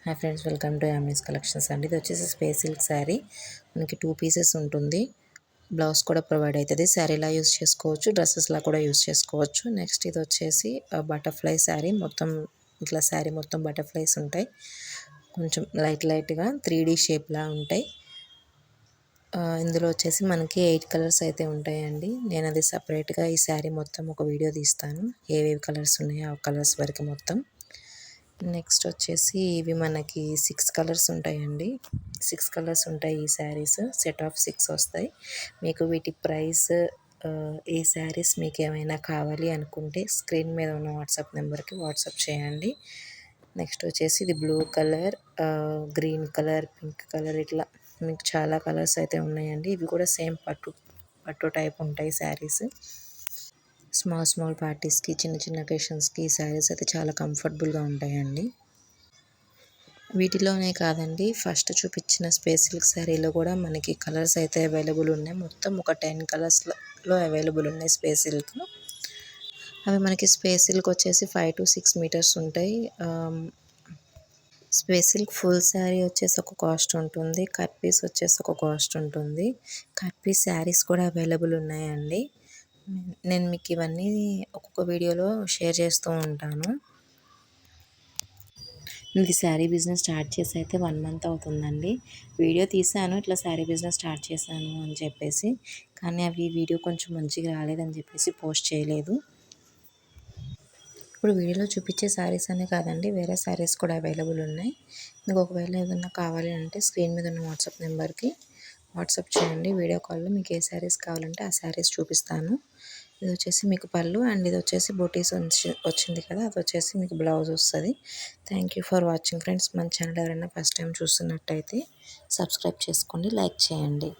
Hi friends, welcome to యామీస్ collections అండి. ఇది వచ్చేసి స్పేస్ సిల్క్ శారీ. మనకి 2 పీసెస్ ఉంటుంది. బ్లౌజ్ కూడా ప్రొవైడ్ అవుతుంది. శారీలా యూస్ చేసుకోవచ్చు, డ్రెస్సెస్లా కూడా యూస్ చేసుకోవచ్చు. నెక్స్ట్ ఇది వచ్చేసి బటర్ఫ్లై శారీ. మొత్తం ఇట్లా శారీ మొత్తం బటర్ఫ్లైస్ ఉంటాయి. కొంచెం లైట్గా 3D షేప్లా ఉంటాయి. ఇందులో వచ్చేసి మనకి 8 కలర్స్ అయితే ఉంటాయండి. నేను అది సపరేట్గా ఈ శారీ మొత్తం ఒక వీడియో తీస్తాను. ఏవేవి కలర్స్ ఉన్నాయో ఆ కలర్స్ వరకు మొత్తం. నెక్స్ట్ వచ్చేసి ఇవి మనకి 6 కలర్స్ ఉంటాయండి. 6 కలర్స్ ఉంటాయి ఈ శారీస్. సెట్ ఆఫ్ 6 వస్తాయి. మీకు వీటి ప్రైస్ ఈ శారీస్ మీకు ఏమైనా కావాలి అనుకుంటే స్క్రీన్ మీద ఉన్న వాట్సాప్ నెంబర్కి వాట్సాప్ చేయండి. నెక్స్ట్ వచ్చేసి ఇది blue colour, green colour, pink colour, ఇట్లా మీకు చాలా కలర్స్ అయితే ఉన్నాయండి. ఇవి కూడా సేమ్ పట్టు టైప్ ఉంటాయి శారీస్. స్మాల్ పార్టీస్కి, చిన్న అకేషన్స్కి ఈ శారీస్ అయితే చాలా కంఫర్టబుల్గా ఉంటాయండి. వీటిలోనే కాదండి, ఫస్ట్ చూపించిన స్పేస్ సిల్క్ శారీలో కూడా మనకి కలర్స్ అయితే అవైలబుల్ ఉన్నాయి. మొత్తం ఒక 10 కలర్స్లో అవైలబుల్ ఉన్నాయి స్పేస్ సిల్క్. అవి మనకి స్పేస్ సిల్క్ వచ్చేసి 5 to 6 మీటర్స్ ఉంటాయి. స్పేస్ సిల్క్ ఫుల్ శారీ వచ్చేసి ఒక కాస్ట్ ఉంటుంది. కట్ పీస్ వచ్చేసి ఒక కాస్ట్ ఉంటుంది. కట్ పీస్ శారీస్ కూడా అవైలబుల్ ఉన్నాయండి. నేను మీకు ఇవన్నీ ఒక్కొక్క వీడియోలో షేర్ చేస్తూ ఉంటాను. ఇది శారీ బిజినెస్ స్టార్ట్ చేసి అయితే 1 మంత్ అవుతుందండి. వీడియో తీసాను ఇట్లా శారీ బిజినెస్ స్టార్ట్ చేశాను అని చెప్పేసి, కానీ అవి వీడియో కొంచెం మంచిగా రాలేదని చెప్పేసి పోస్ట్ చేయలేదు. ఇప్పుడు వీడియోలో చూపించే శారీస్ అనే కాదండి, వేరే శారీస్ కూడా అవైలబుల్ ఉన్నాయి. మీకు ఒకవేళ ఏదైనా కావాలి అంటే స్క్రీన్ మీద ఉన్న వాట్సాప్ నెంబర్కి వాట్సాప్ చేయండి. వీడియో కాల్లో మీకు ఏ శారీస్ కావాలంటే ఆ శారీస్ చూపిస్తాను. ఇది వచ్చేసి మీకు పళ్ళు, అండ్ ఇది వచ్చేసి బూటీస్ వచ్చింది కదా, అది వచ్చేసి మీకు బ్లౌజ్ వస్తుంది. Thank you for watching friends. మన ఛానల్ ఎవరైనా ఫస్ట్ టైం చూస్తున్నట్టయితే సబ్స్క్రైబ్ చేసుకోండి, లైక్ చేయండి.